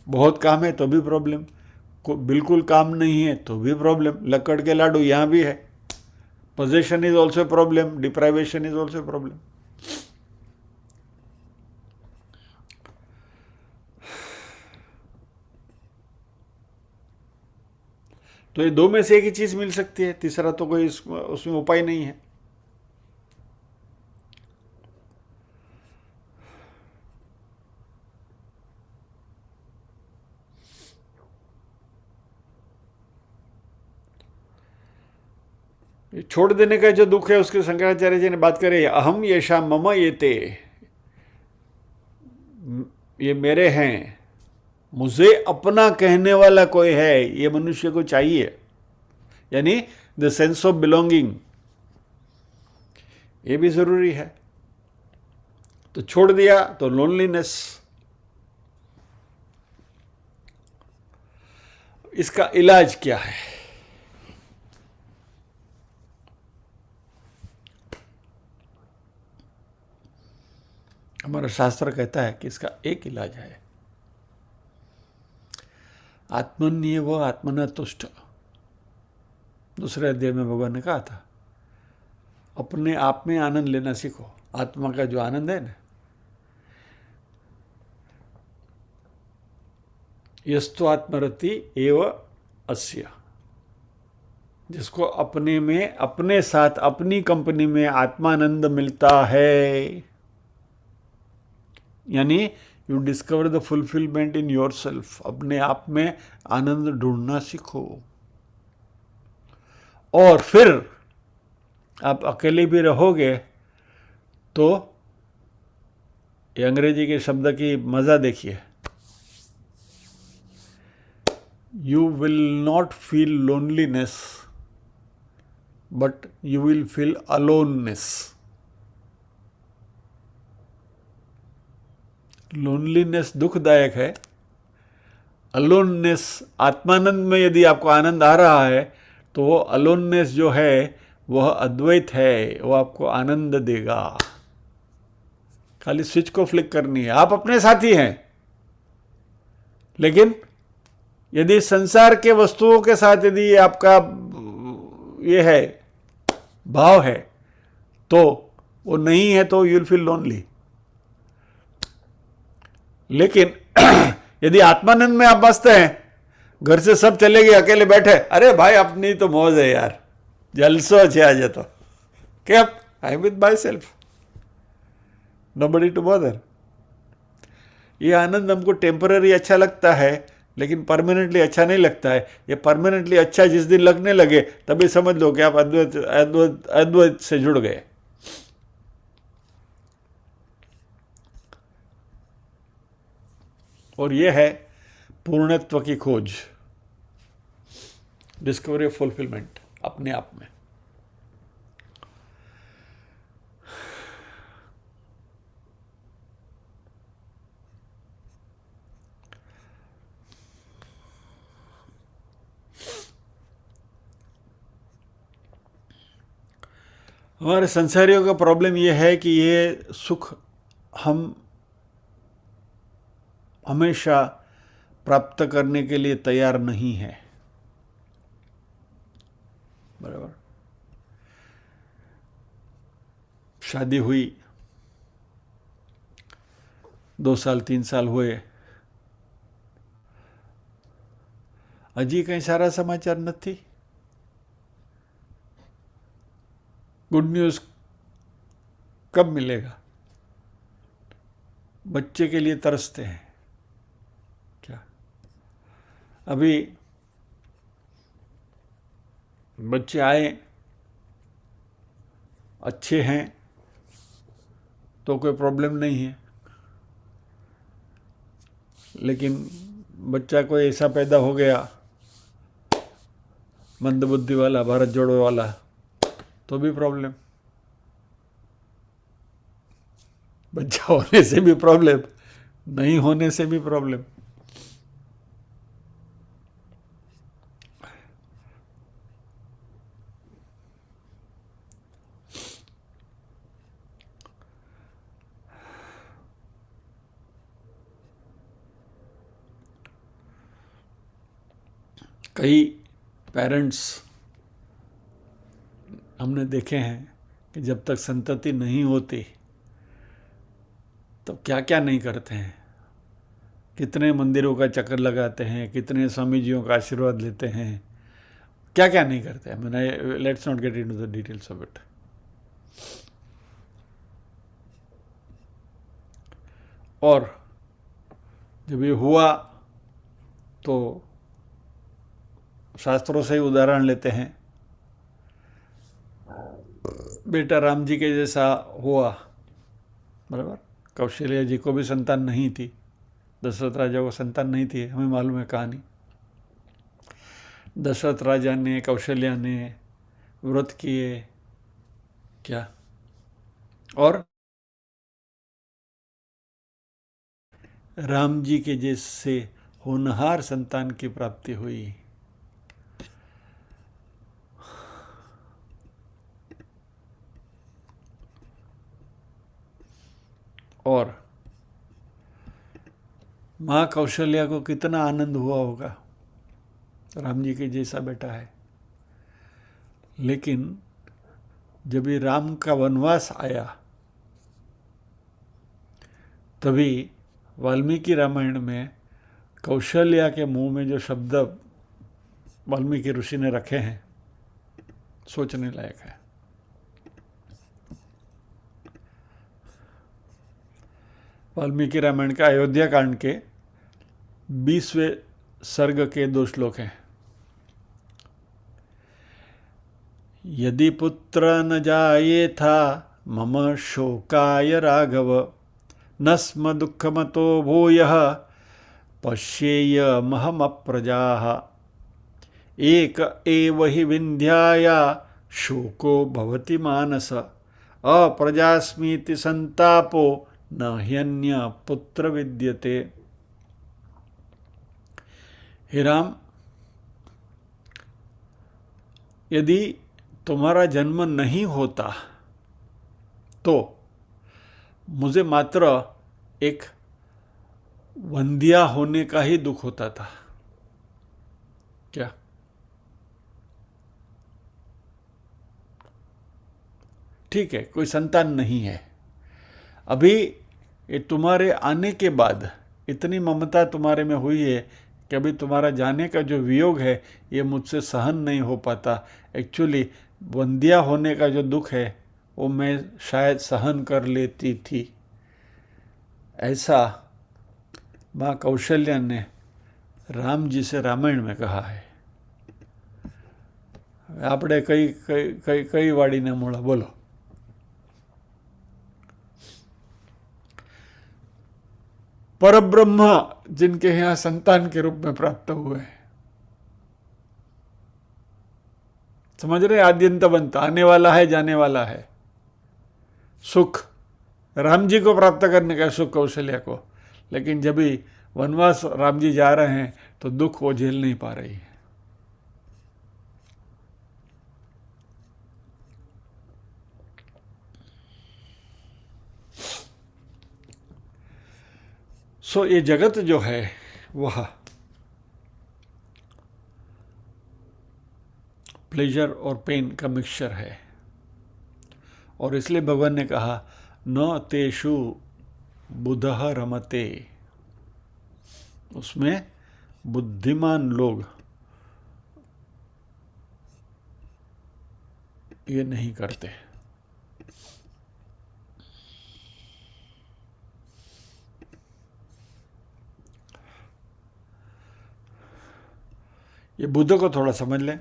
A: बहुत काम है तो भी प्रॉब्लम, बिल्कुल काम नहीं है तो भी प्रॉब्लम, लकड़ के लाडू यहाँ भी है। Possession is also problem, deprivation is also problem. तो ये दो में से एक ही चीज मिल सकती है, तीसरा तो कोई उसमें उपाय नहीं है। छोड़ देने का जो दुख है उसके शंकराचार्य जी ने बात करी, अहम येषा मम येते, ये मेरे हैं, मुझे अपना कहने वाला कोई है, ये मनुष्य को चाहिए, यानी द सेंस ऑफ बिलोंगिंग, ये भी जरूरी है। तो छोड़ दिया तो लोनलीनेस। इसका इलाज क्या है? हमारा शास्त्र कहता है कि इसका एक इलाज है, आत्मन्येव आत्मना तुष्ट। दूसरे अध्याय में भगवान ने कहा था, अपने आप में आनंद लेना सीखो। आत्मा का जो आनंद है ना, यस्तु आत्मरति एव अस्य, जिसको अपने में, अपने साथ, अपनी कंपनी में आत्मानंद मिलता है। यानी you discover the fulfilment in your self. अपने आप में आनंद ढूंढना सीखो। और फिर आप अकेले भी रहोगे तो ये अंग्रेजी के शब्द की मजा देखिए, you will not feel loneliness but you will feel aloneness. Loneliness दुखदायक है, अलोननेस, आत्मानंद में यदि आपको आनंद आ रहा है तो वो अलोननेस जो है वह अद्वैत है, वो आपको आनंद देगा। खाली स्विच को फ्लिक करनी है। आप अपने साथी हैं, लेकिन यदि संसार के वस्तुओं के साथ यदि आपका ये है, भाव है, तो वो नहीं है तो यू विल फील लोनली। लेकिन यदि आत्मानंद में आप मस्त हैं, घर से सब चले गए, अकेले बैठे, अरे भाई अपनी तो मौज है यार, जलसो है आज तो, क्या I am with myself, nobody to bother. ये आनंद हमको टेम्पररी अच्छा लगता है, लेकिन परमानेंटली अच्छा नहीं लगता है। ये परमानेंटली अच्छा जिस दिन लगने लगे तभी समझ लो कि आप अद्वैत अद्वैत अद्वैत से जुड़ गए। और ये है पूर्णत्व की खोज, डिस्कवरी ऑफ फुलफिलमेंट अपने आप में। हमारे संसारियों का प्रॉब्लम यह है कि ये सुख हम हमेशा प्राप्त करने के लिए तैयार नहीं है। बराबर, शादी हुई, 2 साल 3 साल हुए, हजी कई सारा समाचार नहीं। गुड न्यूज़ कब मिलेगा? बच्चे के लिए तरसते हैं क्या? अभी बच्चे आए, अच्छे हैं तो कोई प्रॉब्लम नहीं है, लेकिन बच्चा कोई ऐसा पैदा हो गया मंदबुद्धि वाला, भारत जोड़ो वाला, तो भी प्रॉब्लम। बच्चा होने से भी प्रॉब्लम, नहीं होने से भी प्रॉब्लम। कई पेरेंट्स हमने देखे हैं कि जब तक संतति नहीं होती तो क्या क्या नहीं करते हैं, कितने मंदिरों का चक्कर लगाते हैं, कितने स्वामी जियों का आशीर्वाद लेते हैं, क्या क्या नहीं करते हैं। मैंने let's not get into the details of it. और जब ये हुआ तो शास्त्रों से ही उदाहरण लेते हैं। बेटा राम जी के जैसा हुआ, बराबर। कौशल्या जी को भी संतान नहीं थी, दशरथ राजा को संतान नहीं थी, हमें मालूम है कहानी। दशरथ राजा ने, कौशल्या ने व्रत किए क्या, और राम जी के जैसे होनहार संतान की प्राप्ति हुई। और माँ कौशल्या को कितना आनंद हुआ होगा, राम जी के जैसा बेटा है। लेकिन जब ये राम का वनवास आया, तभी वाल्मीकि रामायण में कौशल्या के मुंह में जो शब्द वाल्मीकि ऋषि ने रखे हैं, सोचने लायक है। वाल्मीकि रामायण का अयोध्या कांड के 20वें सर्ग के 2 श्लोक हैं। यदि पुत्र न जायेथा मम शोकाय राघव, न स्म दुःखमतो भूयः पश्येयमहमप्रजाः, एक एव हि विन्ध्याय शोको भवति मानस, अप्रजास्मीति संतापो न ह्यन्य पुत्र विद्यते। हे राम, यदि तुम्हारा जन्म नहीं होता तो मुझे मात्र एक वंध्या होने का ही दुख होता था। क्या? ठीक है, कोई संतान नहीं है अभी, ये तुम्हारे आने के बाद इतनी ममता तुम्हारे में हुई है कि अभी तुम्हारा जाने का जो वियोग है ये मुझसे सहन नहीं हो पाता। एक्चुअली वंध्या होने का जो दुख है वो मैं शायद सहन कर लेती थी, ऐसा माँ कौशल्या ने राम जी से रामायण में कहा है। આપણે કઈ વાડીને મૂળા બોલો। परब्रह्म जिनके यहाँ संतान के रूप में प्राप्त हुए हैं, समझ रहे? आद्यंतवंत, आने वाला है जाने वाला है। सुख राम जी को प्राप्त करने का सुख कौशल्या को, लेकिन जब भी वनवास राम जी जा रहे हैं तो दुख वो झेल नहीं पा रही है। सो ये जगत जो है वह प्लेजर और पेन का मिक्सचर है, और इसलिए भगवान ने कहा न तेषु बुधः रमते, उसमें बुद्धिमान लोग ये नहीं करते। ये बुद्ध को थोड़ा समझ लें।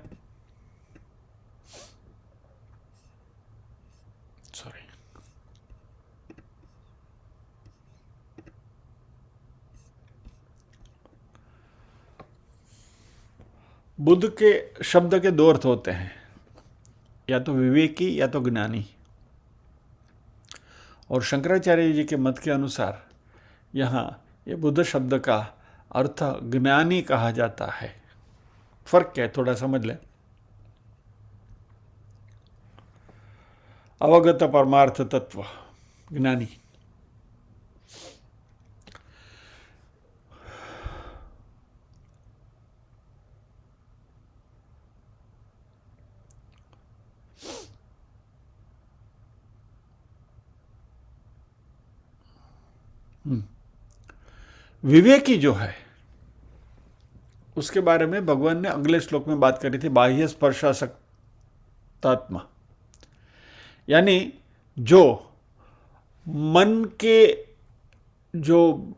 A: सॉरी, बुद्ध के शब्द के 2 अर्थ होते हैं, या तो विवेकी या तो ज्ञानी। और शंकराचार्य जी के मत के अनुसार यहाँ ये बुद्ध शब्द का अर्थ ज्ञानी कहा जाता है। फर्क क्या है, थोड़ा समझ लें। अवगत परमार्थ तत्व ज्ञानी, विवेकी जो है उसके बारे में भगवान ने अगले श्लोक में बात करी थी, बाह्य स्पर्शासक्तात्मा, यानी जो मन के जो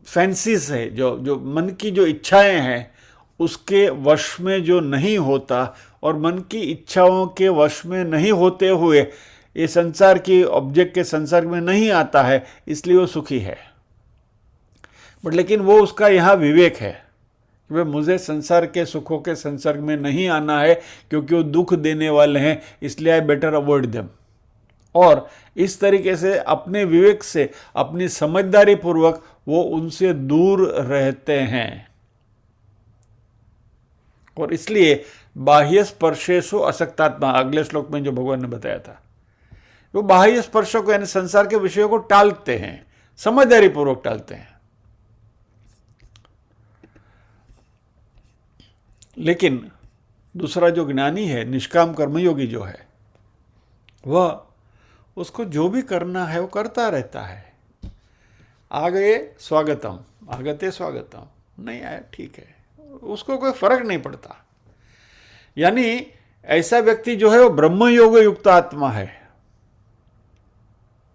A: फैंसीज है, जो मन की जो इच्छाएं हैं उसके वश में जो नहीं होता, और मन की इच्छाओं के वश में नहीं होते हुए ये संसार की ऑब्जेक्ट के संसर्ग में नहीं आता है, इसलिए वो सुखी है। बट लेकिन वो उसका यहाँ विवेक है कि भाई मुझे संसार के सुखों के संसर्ग में नहीं आना है क्योंकि वो दुख देने वाले हैं, इसलिए आई बेटर अवॉइड देम। और इस तरीके से अपने विवेक से, अपनी समझदारी पूर्वक वो उनसे दूर रहते हैं। और इसलिए बाह्य स्पर्शेषु असक्तात्मा, अगले श्लोक में जो भगवान ने बताया था, वो बाह्य स्पर्शों को यानी संसार के विषयों को टालते हैं, समझदारी पूर्वक टालते हैं। लेकिन दूसरा जो ज्ञानी है, निष्काम कर्मयोगी जो है, वह उसको जो भी करना है वो करता रहता है। आ गए स्वागतम, आगते स्वागतम, नहीं आया ठीक है, उसको कोई फर्क नहीं पड़ता। यानी ऐसा व्यक्ति जो है वो ब्रह्म योग युक्त आत्मा है,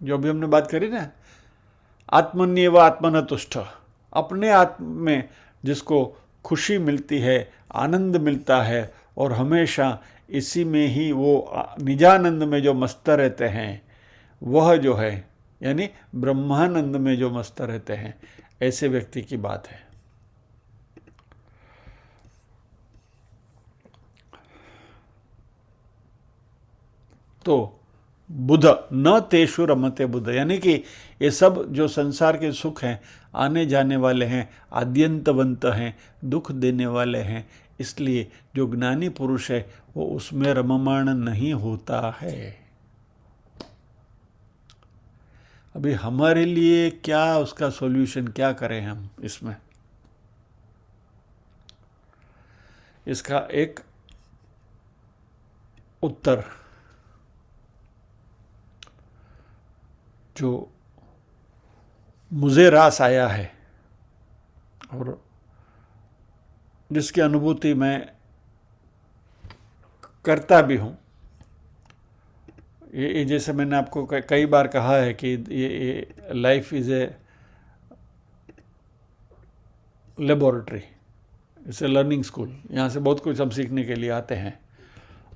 A: जो भी हमने बात करी ना, आत्मन्येव आत्मन तुष्ट, अपने आत्म में जिसको खुशी मिलती है, आनंद मिलता है और हमेशा इसी में ही वो निजानंद में जो मस्त रहते हैं, वह जो है यानी ब्रह्मानंद में जो मस्त रहते हैं, ऐसे व्यक्ति की बात है। तो बुध न तेषु रमते बुध, यानी कि ये सब जो संसार के सुख हैं आने जाने वाले हैं, आद्यंतवंत हैं, दुख देने वाले हैं, इसलिए जो ज्ञानी पुरुष है वो उसमें रममाण नहीं होता है। अभी हमारे लिए क्या उसका सॉल्यूशन, क्या करें हम इसमें? इसका एक उत्तर जो मुझे रास आया है और जिसकी अनुभूति मैं करता भी हूँ, ये जैसे मैंने आपको कई बार कहा है कि ये life is a laboratory, it's a learning school. यहाँ से बहुत कुछ हम सीखने के लिए आते हैं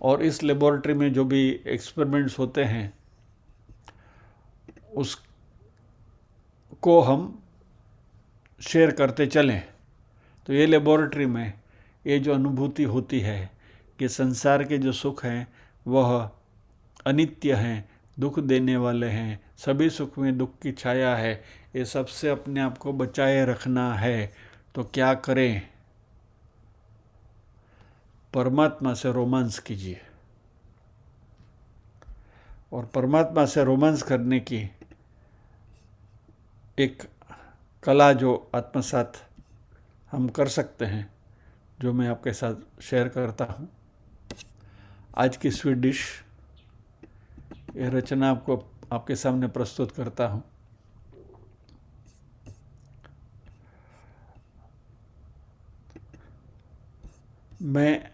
A: और इस लेबोरेटरी में जो भी एक्सपेरिमेंट्स होते हैं उसको हम शेयर करते चलें। तो ये लेबोरेटरी में ये जो अनुभूति होती है कि संसार के जो सुख हैं वह अनित्य हैं, दुख देने वाले हैं, सभी सुख में दुख की छाया है, ये सबसे अपने आप को बचाए रखना है। तो क्या करें? परमात्मा से रोमांस कीजिए। और परमात्मा से रोमांस करने की एक कला जो आत्मसात हम कर सकते हैं, जो मैं आपके साथ शेयर करता हूँ। आज की स्वीट डिश, ये रचना आपको आपके सामने प्रस्तुत करता हूँ। मैं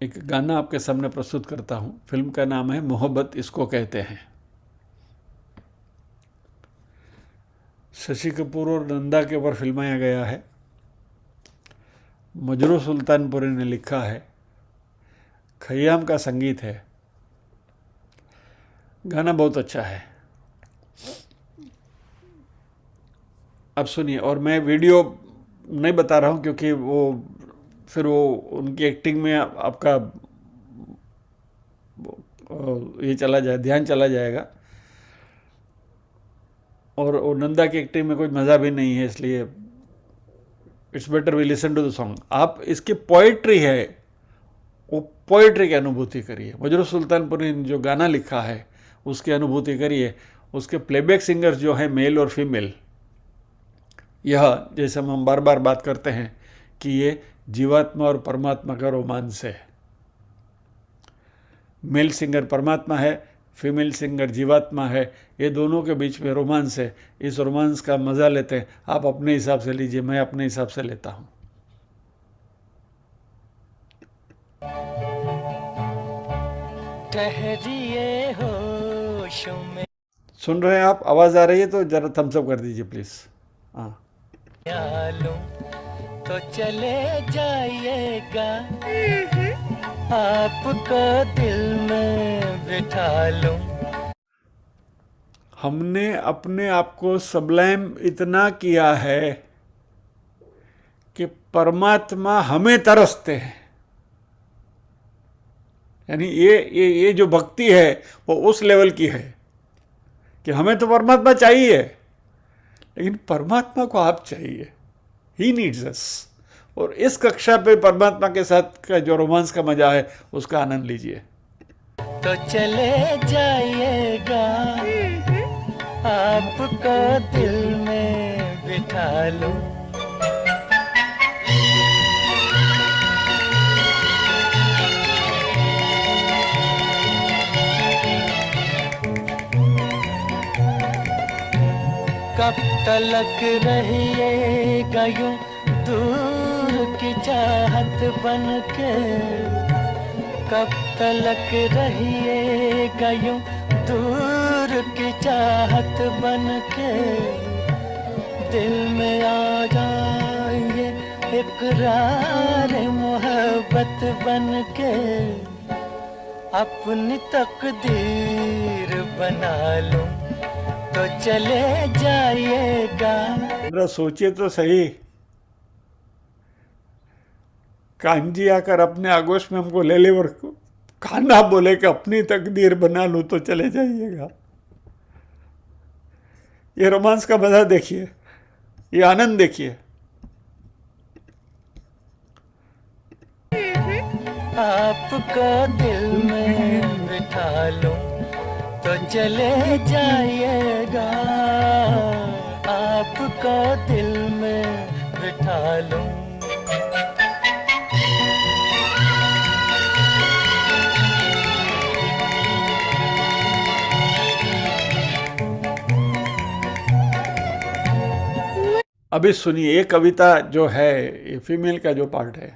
A: एक गाना आपके सामने प्रस्तुत करता हूँ। फिल्म का नाम है मोहब्बत इसको कहते हैं। शशि कपूर और नंदा के ऊपर फिल्माया गया है। मजरू सुल्तानपुरी ने लिखा है, खयाम का संगीत है। गाना बहुत अच्छा है, अब सुनिए। और मैं वीडियो नहीं बता रहा हूँ क्योंकि वो फिर वो उनकी एक्टिंग में आपका ये चला जाए, ध्यान चला जाएगा और वो नंदा की एक्टिंग में कोई मज़ा भी नहीं है, इसलिए it's better we listen to the song. आप इसकी पोइट्री है, वो पोइट्री की अनुभूति करिए। मजरू सुल्तानपुरी ने जो गाना लिखा है उसकी अनुभूति करिए। उसके प्लेबैक सिंगर्स जो हैं मेल और फीमेल, यह जैसे हम बार बार बात करते हैं कि ये जीवात्मा और परमात्मा का रोमांस है। मेल सिंगर परमात्मा है, फीमेल सिंगर जीवात्मा है, ये दोनों के बीच में रोमांस है। इस रोमांस का मज़ा लेते हैं। आप अपने हिसाब से लीजिए, मैं अपने हिसाब से लेता हूँ।
D: ठहरिए होशों में
A: सुन रहे हैं आप? आवाज़ आ रही है तो ज़रा थम्स अप कर दीजिए प्लीज़। हाँ,
D: लूं तो चले जाइएगा, आपको दिल में बिठा लूं।
A: हमने अपने आप को सबलाइम इतना किया है कि परमात्मा हमें तरसते हैं। यानी ये जो भक्ति है वो उस लेवल की है कि हमें तो परमात्मा चाहिए, लेकिन परमात्मा को आप चाहिए। ही नीड्स अस। और इस कक्षा पे परमात्मा के साथ का जो रोमांस का मजा है उसका आनंद लीजिए।
D: तो चले जाइएगा, आपको दिल में बिठा लूं। कब तलक रहिएगा यूं दूर की चाहत बन के, कब तलक रहिएगा यूं दूर की चाहत बन के, दिल में आ जाएंगे इकरार मोहब्बत बन के, अपनी तकदीर बना लूं तो चले जाइएगा।
A: जरा सोचिए तो सही, कान्जी आकर अपने आगोश में हमको ले ले और कान्हा बोले कि अपनी तकदीर बना लूं तो चले जाइएगा। ये रोमांस का मजा देखिए, ये आनंद देखिए।
D: आपको दिल में बिठा लूं तो चले जाइएगा, आपको दिल में बिठा लूं।
A: अभी सुनिए, ये कविता जो है, ये फीमेल का जो पार्ट है।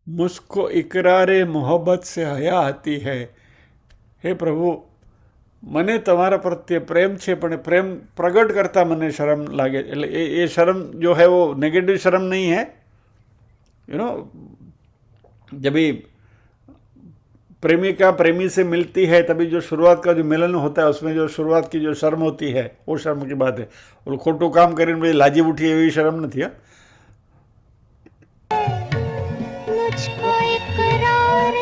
A: मुझको इकरारे मोहब्बत से हया आती है। हे प्रभु, મને તમારા પ્રત્યે પ્રેમ છે, પણ પ્રેમ પ્રગટ કરતા મને શરમ લાગે। એટલે એ શરમ जो है वो नेगेटिव शर्म नहीं है, यू नो। जब भी प्रेमिका प्रेमी से मिलती है तभी जो शुरुआत का जो मिलन होता है उसमें जो शुरुआत की जो शर्म होती है वो शर्म की बात है। और खोटू काम કરીને भाई लाजी उठी एवी शर्म नहीं है।
E: मुझको इकरार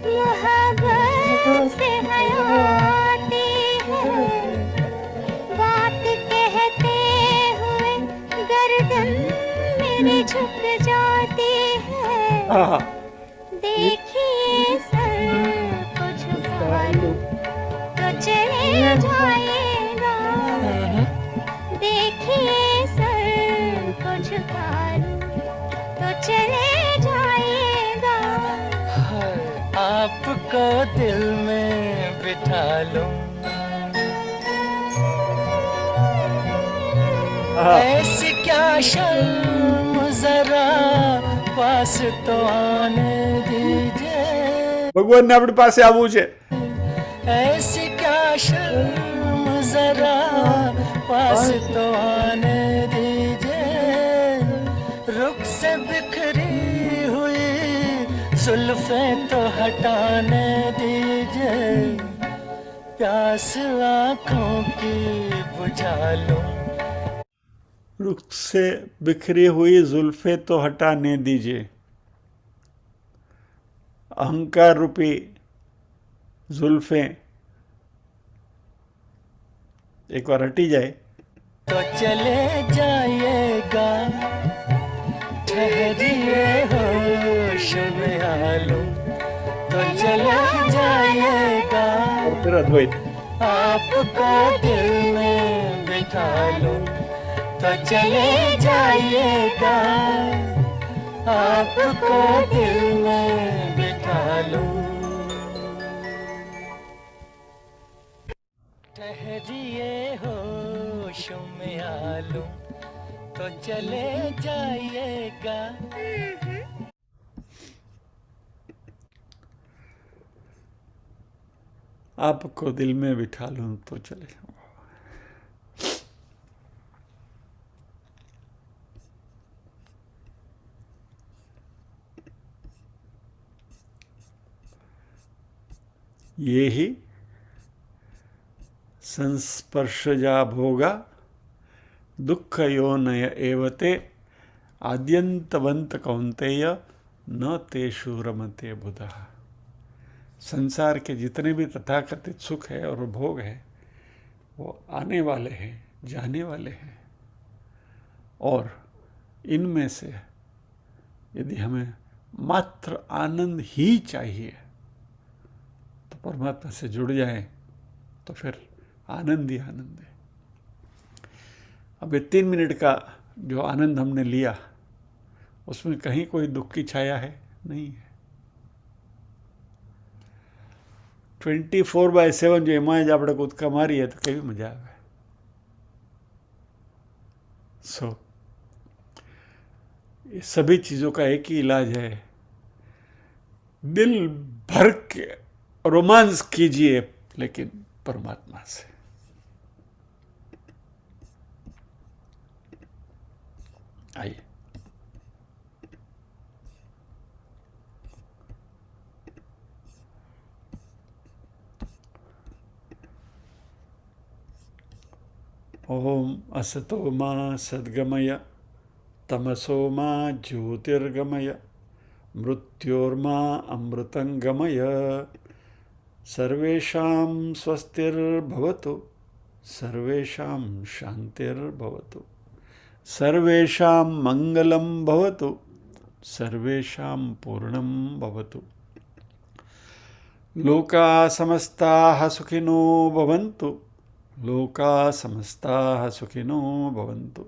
E: मोहब्बत से हया आती है, बात कहते हुए गर्दन मेरी झुक जाती है। देखिए सर को झुका लूं तो चले जाएगा, देखिए सर को झुका लूं तो चले जाएगा।
D: आपको दिल में बिठा लूं, ऐसी क्या शर्म जरा पास तो आने दीजिए।
A: भगवान ने अपने पास आवવું છે।
D: ऐसी क्या शर्म जरा पास तो आने दीजिए, रुख से बिखरी हुई जुल्फें तो हटाने दीजिए, प्यास आंखों की बुझा लूं।
A: रुख से बिखरी हुई जुल्फे तो हटाने दीजिए, अहंकार रूपी जुल्फें एक बार हटी जाए
D: तो चले जाइएगा, ठहरिए होश में आ लूं तो चला जाइएगा।
A: और फिर अद्वैत,
D: आपको दिल में बिठा लूं तो चले जाइएगा, आपको दिल में बिठा लूं। ठहरिए होश में आ लूं तो चले जाइएगा।
A: आपको दिल में बिठा लूं तो चले जाऊं। ये ही संस्पर्शजा भोगा दुख योनय एवते आद्यंतवंत कौंतेय न तेषु रमते बुधा। संसार के जितने भी तथाकथित सुख है और भोग है वो आने वाले हैं, जाने वाले हैं, और इनमें से यदि हमें मात्र आनंद ही चाहिए तो परमात्मा से जुड़ जाएं तो फिर आनंद ही आनंद है। अब ये 3 मिनट का जो आनंद हमने लिया उसमें कहीं कोई दुख की छाया है? नहीं है। 24/7 જો એમાં જ આપણે કૂદકા મારીએ તો કેવી મજા આવે. सो ये सभी चीज़ों का एक ही इलाज है, दिल भर के रोमांस कीजिए लेकिन परमात्मा से. आइए. ओम असतो मा सद्गमय तमसो मा ज्योतिर्गमय मृत्योर्मा अमृतंगमय सर्वेषां स्वस्तिर्भवतु सर्वेषां शान्तिर्भवतु सर्वेषां मंगलं भवतु सर्वेषां पूर्णं भवतु. लोका समस्ताः सुखिनो भवन्तु लोका समस्ताः सुखिनो भवन्तु.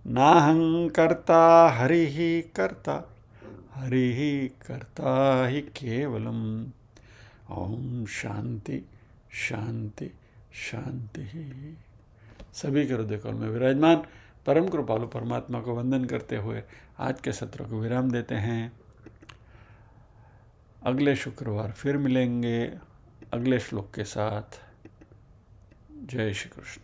A: नाहं कर्ता हरिः कर्ता हरिः कर्ता हि केवलम्. ओम शांति शांति शांति. सभी के हृदय कमल में विराजमान परम कृपालु परमात्मा को वंदन करते हुए आज के सत्र को विराम देते हैं. अगले शुक्रवार फिर मिलेंगे अगले श्लोक के साथ. जय श्री कृष्ण.